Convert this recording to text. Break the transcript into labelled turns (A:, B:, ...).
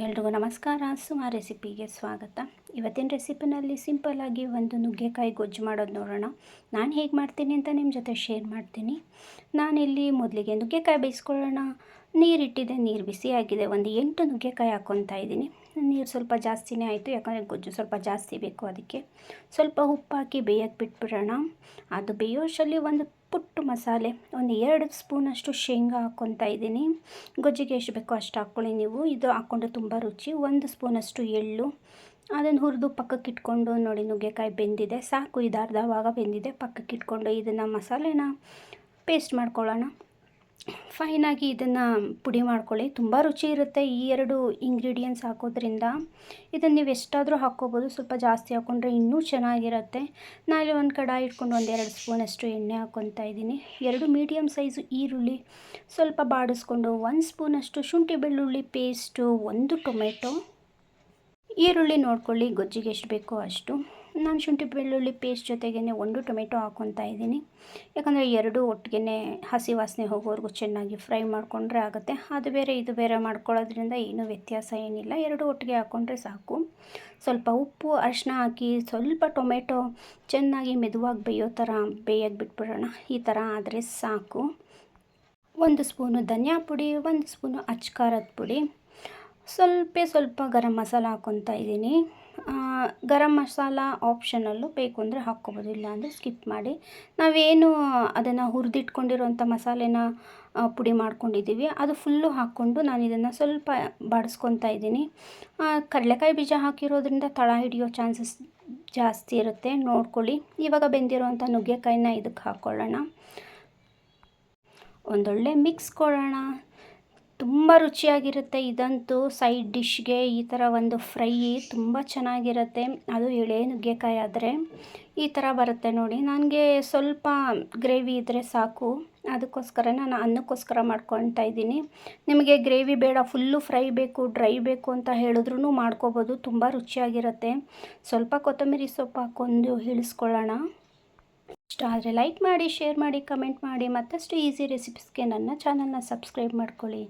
A: ಎಲ್ರಿಗೂ ನಮಸ್ಕಾರ. ಸುಮಾ ರೆಸಿಪಿಗೆ ಸ್ವಾಗತ. ಇವತ್ತಿನ ರೆಸಿಪಿನಲ್ಲಿ ಸಿಂಪಲ್ಲಾಗಿ ಒಂದು ನುಗ್ಗೆಕಾಯಿ ಗೊಜ್ಜು ಮಾಡೋದು ನೋಡೋಣ. ನಾನು ಹೇಗೆ ಮಾಡ್ತೀನಿ ಅಂತ ನಿಮ್ಮ ಜೊತೆ ಶೇರ್ ಮಾಡ್ತೀನಿ. ನಾನಿಲ್ಲಿ ಮೊದಲಿಗೆ ನುಗ್ಗೆಕಾಯಿ ಬೇಯಿಸ್ಕೊಳ್ಳೋಣ. ನೀರಿಟ್ಟಿದ್ದೆ, ನೀರು ಬಿಸಿ ಆಗಿದೆ. ಒಂದು 8 ನುಗ್ಗೆಕಾಯಿ ಹಾಕ್ಕೊತಾ ಇದ್ದೀನಿ. ನೀರು ಸ್ವಲ್ಪ ಜಾಸ್ತಿನೇ ಆಯಿತು, ಯಾಕಂದರೆ ಗೊಜ್ಜು ಸ್ವಲ್ಪ ಜಾಸ್ತಿ ಬೇಕು. ಅದಕ್ಕೆ ಸ್ವಲ್ಪ ಉಪ್ಪು ಹಾಕಿ ಬೇಯಕ್ಕೆ ಬಿಟ್ಬಿಡೋಣ. ಅದು ಬೇಯೋಷ್ಟರಲ್ಲಿ ಒಂದು ಪುಟ್ಟು ಮಸಾಲೆ, ಒಂದು 2 ಸ್ಪೂನಷ್ಟು ಶೇಂಗಾ ಹಾಕ್ಕೊತಾ ಇದ್ದೀನಿ. ಗೊಜ್ಜಿಗೆ ಎಷ್ಟು ಬೇಕೋ ಅಷ್ಟು ಹಾಕ್ಕೊಳ್ಳಿ ನೀವು. ಇದು ಹಾಕ್ಕೊಂಡು ತುಂಬ ರುಚಿ. 1 ಸ್ಪೂನಷ್ಟು ಎಳ್ಳು, ಅದನ್ನು ಹುರಿದು ಪಕ್ಕಕ್ಕೆ ಇಟ್ಕೊಂಡು ನೋಡಿ, ನುಗ್ಗೆಕಾಯಿ ಬೆಂದಿದೆ, ಸಾಕು. ಇದು ಅರ್ಧ ಭಾಗ ಬೆಂದಿದೆ. ಪಕ್ಕಕ್ಕೆ ಇಟ್ಕೊಂಡು ಇದನ್ನು ಮಸಾಲೆನ ಪೇಸ್ಟ್ ಮಾಡ್ಕೊಳ್ಳೋಣ. ಫೈನಾಗಿ ಇದನ್ನು ಪುಡಿ ಮಾಡ್ಕೊಳ್ಳಿ. ತುಂಬ ರುಚಿ ಇರುತ್ತೆ ಈ 2 ಇಂಗ್ರೀಡಿಯೆಂಟ್ಸ್ ಹಾಕೋದ್ರಿಂದ. ಇದನ್ನು ನೀವು ಎಷ್ಟಾದರೂ ಹಾಕ್ಕೋಬೋದು, ಸ್ವಲ್ಪ ಜಾಸ್ತಿ ಹಾಕ್ಕೊಂಡ್ರೆ ಇನ್ನೂ ಚೆನ್ನಾಗಿರುತ್ತೆ. ನಾಳೆ ಒಂದು ಕಡಾಯಿ ಇಟ್ಕೊಂಡು 1-2 ಸ್ಪೂನಷ್ಟು ಎಣ್ಣೆ ಹಾಕ್ಕೊತಾ ಇದ್ದೀನಿ. 2 ಮೀಡಿಯಮ್ ಸೈಜು ಈರುಳ್ಳಿ ಸ್ವಲ್ಪ ಬಾಡಿಸ್ಕೊಂಡು, 1 ಸ್ಪೂನಷ್ಟು ಶುಂಠಿ ಬೆಳ್ಳುಳ್ಳಿ ಪೇಸ್ಟು, 1 ಟೊಮೆಟೊ. ಈರುಳ್ಳಿ ನೋಡ್ಕೊಳ್ಳಿ, ಗೊಜ್ಜಿಗೆ ಎಷ್ಟು ಬೇಕೋ ಅಷ್ಟು. ನಾನು ಶುಂಠಿ ಬೆಳ್ಳುಳ್ಳಿ ಪೇಸ್ಟ್ ಜೊತೆಗೇ 1 ಟೊಮೆಟೊ ಹಾಕ್ಕೊತಾ ಇದ್ದೀನಿ. ಯಾಕಂದರೆ 2 ಒಟ್ಟಿಗೆ ಹಸಿ ವಾಸನೆ ಹೋಗೋವರೆಗೂ ಚೆನ್ನಾಗಿ ಫ್ರೈ ಮಾಡಿಕೊಂಡ್ರೆ ಆಗುತ್ತೆ. ಅದು ಬೇರೆ ಇದು ಬೇರೆ ಮಾಡ್ಕೊಳ್ಳೋದ್ರಿಂದ ಏನೂ ವ್ಯತ್ಯಾಸ ಏನಿಲ್ಲ. 2 ಒಟ್ಟಿಗೆ ಹಾಕ್ಕೊಂಡ್ರೆ ಸಾಕು. ಸ್ವಲ್ಪ ಉಪ್ಪು, ಅರಿಶಿನ ಹಾಕಿ ಸ್ವಲ್ಪ ಟೊಮೆಟೊ ಚೆನ್ನಾಗಿ ಮೆದುವಾಗಿ ಬೇಯೋ ಥರ ಬೇಯಕ್ಕೆ ಬಿಟ್ಬಿಡೋಣ. ಈ ಥರ ಆದರೆ ಸಾಕು. 1 ಸ್ಪೂನು ಧನಿಯಾ ಪುಡಿ, 1 ಸ್ಪೂನು ಅಚ್ಕಾರದ ಪುಡಿ, ಸ್ವಲ್ಪ ಗರಂ ಮಸಾಲ ಹಾಕ್ಕೊತಾ ಇದ್ದೀನಿ. ಗರಂ ಮಸಾಲ ಆಪ್ಷನಲ್ಲು, ಬೇಕು ಅಂದರೆ ಹಾಕ್ಕೊಬೋದು, ಇಲ್ಲ ಅಂದರೆ ಸ್ಕಿಪ್ ಮಾಡಿ. ನಾವೇನು ಅದನ್ನು ಹುರಿದಿಟ್ಕೊಂಡಿರೋಂಥ ಮಸಾಲೆನ ಪುಡಿ ಮಾಡ್ಕೊಂಡಿದ್ದೀವಿ, ಅದು ಫುಲ್ಲು ಹಾಕ್ಕೊಂಡು ನಾನು ಇದನ್ನು ಸ್ವಲ್ಪ ಬಾಡಿಸ್ಕೊತಾ ಇದ್ದೀನಿ. ಕಡಲೆಕಾಯಿ ಬೀಜ ಹಾಕಿರೋದ್ರಿಂದ ತಳ ಹಿಡಿಯೋ ಚಾನ್ಸಸ್ ಜಾಸ್ತಿ ಇರುತ್ತೆ, ನೋಡ್ಕೊಳ್ಳಿ. ಇವಾಗ ಬೆಂದಿರೋಂಥ ನುಗ್ಗೆಕಾಯಿನ ಇದಕ್ಕೆ ಹಾಕ್ಕೊಳ್ಳೋಣ. ಒಂದೊಳ್ಳೆ ಮಿಕ್ಸ್ ಕೊಡೋಣ. ತುಂಬ ರುಚಿಯಾಗಿರುತ್ತೆ ಇದಂತೂ. ಸೈಡ್ ಡಿಶ್ಗೆ ಈ ಥರ ಒಂದು ಫ್ರೈ ತುಂಬ ಚೆನ್ನಾಗಿರುತ್ತೆ. ಅದು ಎಳೆ ನುಗ್ಗೆಕಾಯಿ ಆದರೆ ಈ ಥರ ಬರುತ್ತೆ ನೋಡಿ. ನನಗೆ ಸ್ವಲ್ಪ ಗ್ರೇವಿ ಇದ್ದರೆ ಸಾಕು, ಅದಕ್ಕೋಸ್ಕರ ನಾನು ಅನ್ನಕ್ಕೋಸ್ಕರ ಮಾಡ್ಕೊತಾ ಇದ್ದೀನಿ. ನಿಮಗೆ ಗ್ರೇವಿ ಬೇಡ, ಫುಲ್ಲು ಫ್ರೈ ಬೇಕು, ಡ್ರೈ ಬೇಕು ಅಂತ ಹೇಳಿದ್ರೂ ಮಾಡ್ಕೋಬೋದು, ತುಂಬ ರುಚಿಯಾಗಿರುತ್ತೆ. ಸ್ವಲ್ಪ ಕೊತ್ತಂಬರಿ ಸೊಪ್ಪು ಹಾಕ್ಕೊಂಡು ಇಳಿಸ್ಕೊಳ್ಳೋಣ. ಇಷ್ಟ ಆದರೆ ಲೈಕ್ ಮಾಡಿ, ಶೇರ್ ಮಾಡಿ, ಕಮೆಂಟ್ ಮಾಡಿ. ಮತ್ತಷ್ಟು ಈಸಿ ರೆಸಿಪೀಸ್ಗೆ ನನ್ನ ಚಾನಲ್ನ ಸಬ್ಸ್ಕ್ರೈಬ್ ಮಾಡ್ಕೊಳ್ಳಿ.